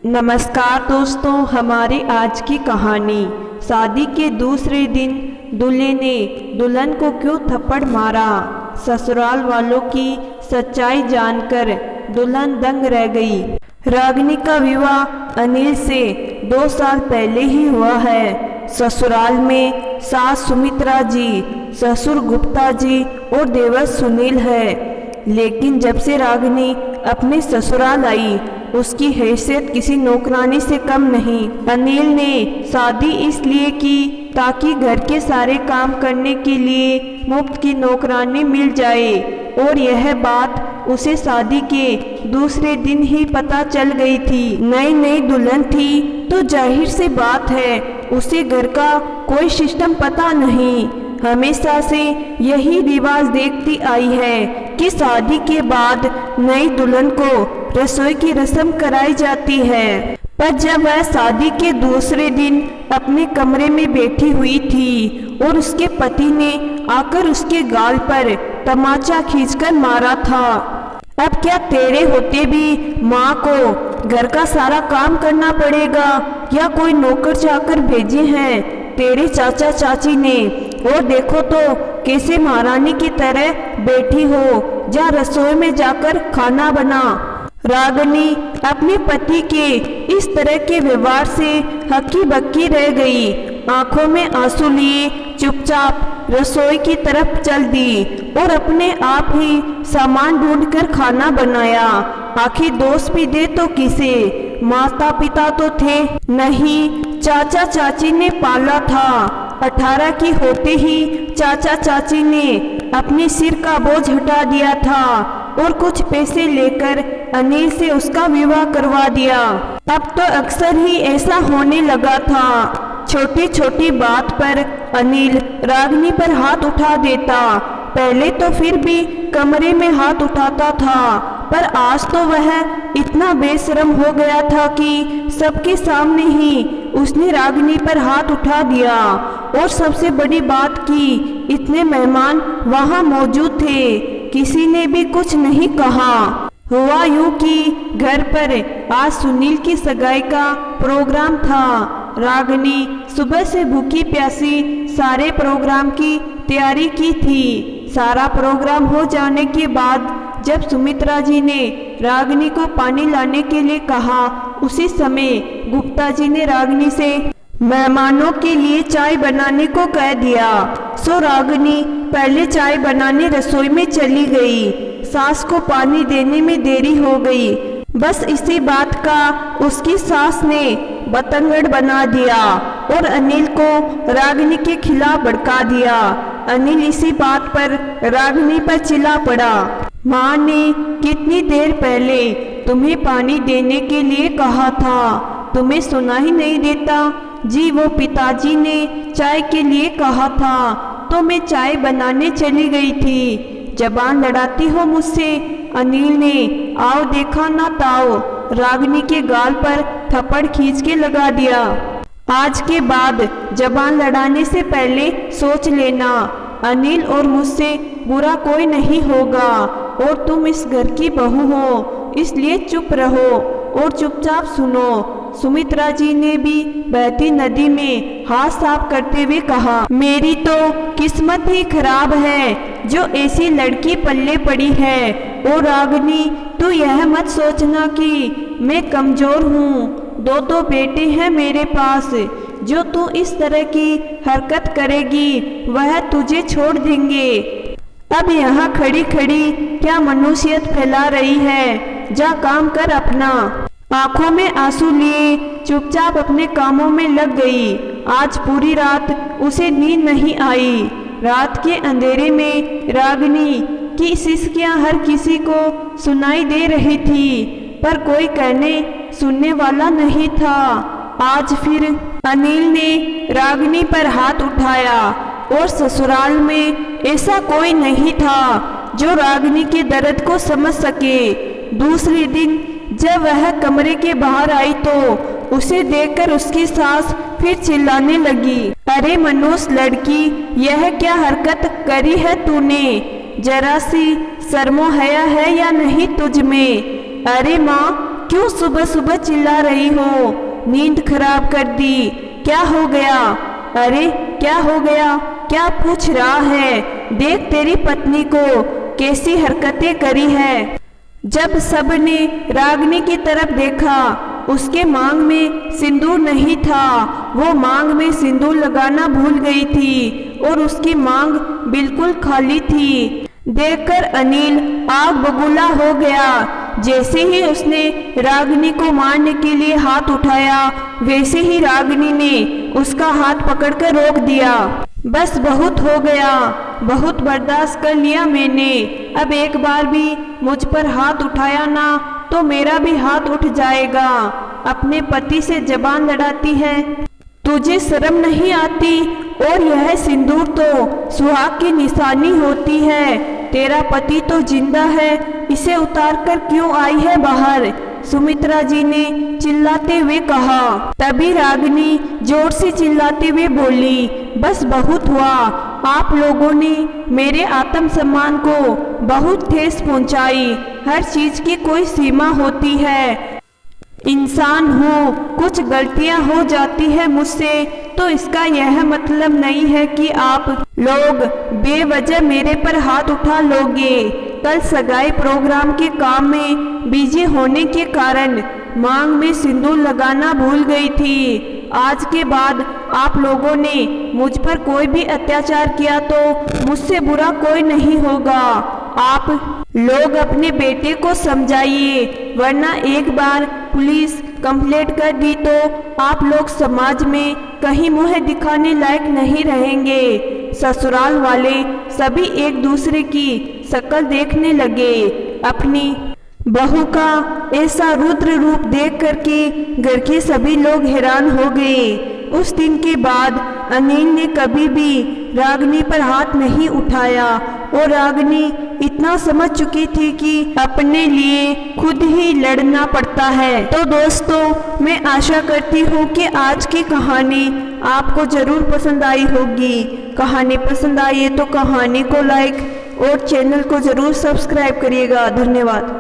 नमस्कार दोस्तों, हमारी आज की कहानी। शादी के दूसरे दिन दूल्हे ने दुल्हन को क्यों थप्पड़ मारा। ससुराल वालों की सच्चाई जानकर दुल्हन दंग रह गई। रागिनी का विवाह अनिल से 2 साल पहले ही हुआ है। ससुराल में सास सुमित्रा जी, ससुर गुप्ता जी और देवर सुनील है। लेकिन जब से रागिनी अपने ससुराल आई, उसकी हैसियत किसी नौकरानी से कम नहीं। अनिल ने शादी इसलिए की ताकि घर के सारे काम करने के लिए मुफ्त की नौकरानी मिल जाए, और यह बात उसे शादी के दूसरे दिन ही पता चल गई थी। नई नई दुल्हन थी तो जाहिर सी बात है उसे घर का कोई सिस्टम पता नहीं। हमेशा से यही रिवाज देखती आई है कि शादी के बाद नई दुल्हन को रसोई की रस्म कराई जाती है। पर जब वह शादी के दूसरे दिन अपने कमरे में बैठी हुई थी और उसके पति ने आकर उसके गाल पर तमाचा खींचकर मारा था। अब क्या तेरे होते भी माँ को घर का सारा काम करना पड़ेगा, या कोई नौकर चाकर भेजे हैं तेरे चाचा चाची ने? और देखो तो कैसे महारानी की तरह बैठी हो, जा रसोई में जाकर खाना बना। रागिनी अपने पति के इस तरह के व्यवहार से हक्की बक्की रह गई। आंखों में आंसू लिए चुपचाप रसोई की तरफ चल दी और अपने आप ही सामान ढूंढकर खाना बनाया। आखिर दोस्त भी दे तो किसे, माता पिता तो थे नहीं, चाचा चाची ने पाला था। 18 की होते ही चाचा चाची ने अपने सिर का बोझ हटा दिया था और कुछ पैसे लेकर अनिल से उसका विवाह करवा दिया। अब तो अक्सर ही ऐसा होने लगा था। छोटी छोटी बात पर अनिल रागिनी पर हाथ उठा देता। पहले तो फिर भी कमरे में हाथ उठाता था, पर आज तो वह इतना बेशर्म हो गया था कि सबके सामने ही उसने रागिनी पर हाथ उठा दिया। और सबसे बड़ी बात कि इतने मेहमान वहां मौजूद थे, किसी ने भी कुछ नहीं कहा। हुआ यूं कि घर पर आज सुनील की सगाई का प्रोग्राम था। रागिनी सुबह से भूखी प्यासी सारे प्रोग्राम की तैयारी की थी। सारा प्रोग्राम हो जाने के बाद जब सुमित्रा जी ने रागिनी को पानी लाने के लिए कहा, उसी समय गुप्ता जी ने रागिनी से मेहमानों के लिए चाय बनाने को कह दिया। सो रागिनी पहले चाय बनाने रसोई में चली गई। सास को पानी देने में देरी हो गई। बस इसी बात का उसकी सास ने बतंगड़ बना दिया और अनिल को रागिनी के खिलाफ भड़का दिया। अनिल इसी बात पर रागिनी पर चिल्ला पड़ा, माँ ने कितनी देर पहले तुम्हें पानी देने के लिए कहा था, तुम्हें सुना ही नहीं देता? जी वो पिताजी ने चाय के लिए कहा था तो मैं चाय बनाने चली गई थी। जबान लड़ाती हो मुझसे? अनिल ने आओ देखा ना ताओ रागिनी के गाल पर थप्पड़ खींच के लगा दिया। आज के बाद जबान लड़ाने से पहले सोच लेना, अनिल और मुझसे बुरा कोई नहीं होगा, और तुम इस घर की बहू हो, इसलिए चुप रहो और चुपचाप सुनो। सुमित्रा जी ने भी बहती नदी में हाथ साफ करते हुए कहा, मेरी तो किस्मत ही खराब है जो ऐसी लड़की पल्ले पड़ी है। और रागिनी तू यह मत सोचना कि मैं कमजोर हूँ, 2 बेटे हैं मेरे पास। जो तू इस तरह की हरकत करेगी वह तुझे छोड़ देंगे। अब यहाँ खड़ी खड़ी क्या मनुष्यत फैला रही है, जा काम कर अपना। आंखों में आंसू लिए चुपचाप अपने कामों में लग गई। आज पूरी रात उसे नींद नहीं आई। रात के अंधेरे में रागिनी की सिसकियां हर किसी को सुनाई दे रही थी, पर कोई कहने सुनने वाला नहीं था। आज फिर अनिल ने रागिनी पर हाथ उठाया, और ससुराल में ऐसा कोई नहीं था जो रागिनी के दर्द को समझ सके। दूसरे दिन जब वह कमरे के बाहर आई तो उसे देखकर उसकी सास फिर चिल्लाने लगी, अरे मनोज लड़की, यह क्या हरकत करी है तूने? जरा सी शर्मो हया है या नहीं तुझ में? अरे माँ क्यों सुबह सुबह चिल्ला रही हो? नींद खराब कर दी। क्या हो गया? अरे क्या हो गया? क्या पूछ रहा है? देख तेरी पत्नी को कैसी हरकतें करी है। जब सबने रागिनी की तरफ देखा, उसके मांग में सिंदूर नहीं था। वो मांग में सिंदूर लगाना भूल गई थी और उसकी मांग बिल्कुल खाली थी। देखकर अनिल आग बबूला हो गया। जैसे ही उसने रागिनी को मारने के लिए हाथ उठाया, वैसे ही रागिनी ने उसका हाथ पकड़कर रोक दिया। बस बहुत हो गया, बहुत बर्दाश्त कर लिया मैंने। अब एक बार भी मुझ पर हाथ उठाया ना तो मेरा भी हाथ उठ जाएगा। अपने पति से जबान लड़ाती है, तुझे शर्म नहीं आती? और यह सिंदूर तो सुहाग की निशानी होती है। तेरा पति तो जिंदा है, इसे उतार कर क्यों आई है बाहर? सुमित्रा जी ने चिल्लाते हुए कहा। तभी रागिनी जोर से चिल्लाते हुए बोली, बस बहुत हुआ। आप लोगों ने मेरे आत्मसम्मान को बहुत ठेस पहुंचाई। हर चीज की कोई सीमा होती है। इंसान हूँ, कुछ गलतियाँ हो जाती है मुझसे, तो इसका यह मतलब नहीं है कि आप लोग बेवजह मेरे पर हाथ उठा लोगे। कल सगाई प्रोग्राम के काम में बिजी होने के कारण मांग में सिंदूर लगाना भूल गई थी। आज के बाद आप लोगों ने मुझ पर कोई भी अत्याचार किया तो मुझसे बुरा कोई नहीं होगा। आप लोग अपने बेटे को समझाइए, वरना एक बार पुलिस कंप्लेंट कर दी तो आप लोग समाज में कहीं मुंह दिखाने लायक नहीं रहेंगे। ससुराल वाले सभी एक दूसरे की शक्ल देखने लगे। अपनी बहू का ऐसा रुद्र रूप देख करके घर के सभी लोग हैरान हो गए। उस दिन के बाद अनिल ने कभी भी रागिनी पर हाथ नहीं उठाया और रागिनी इतना समझ चुकी थी कि अपने लिए खुद ही लड़ना पड़ता है। तो दोस्तों, मैं आशा करती हूँ कि आज की कहानी आपको जरूर पसंद आई होगी। कहानी पसंद आई है तो कहानी को लाइक और चैनल को जरूर सब्सक्राइब करिएगा। धन्यवाद।